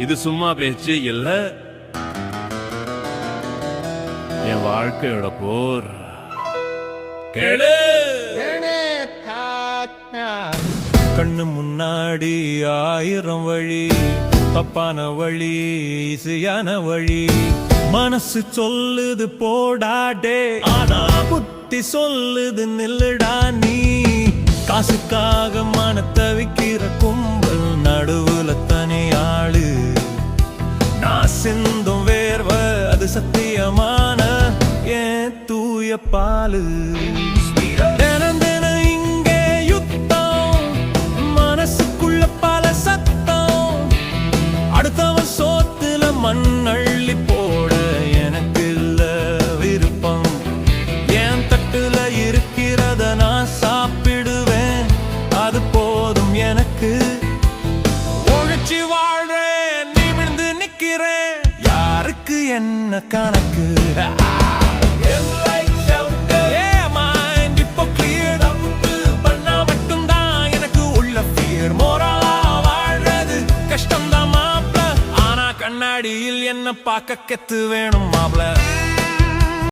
இது சும்மா பேச்சு இல்ல, என் வாழ்க்கையோட போர். கேளு. கண்ணு முன்னாடி 1000 வழி, தப்பான வழி, ஈஸியான வழி. மனசு சொல்லுது போடாடே, ஆனா புத்தி சொல்லுது நில்லுடா நீ. காசுக்காக மனத்தை விக்கிற கும்பல் நடுவுல தனியாளு. நான் சிந்தும் வேர்வ அது சத்தியமான ஏன் தூய பாலு. தினம் தினம் இங்கே யுத்தம், மனசுக்குள்ள பல சத்தம். அடுத்தவன் சோத்துல மண்ணள்ளி போட எனக்கு இல்ல விருப்பம். என் தட்டுல இருக்கிறத நான் சாப்பிடுவேன், அது போதும் எனக்கு. ஒழிச்சு வாழ்றேன், நிமிர்ந்து நிக்கிறேன், யாருக்கு என்ன கணக்கு. கண்ணாடியில் என்ன பார்க்க கெத்து வேணும் மாப்ள.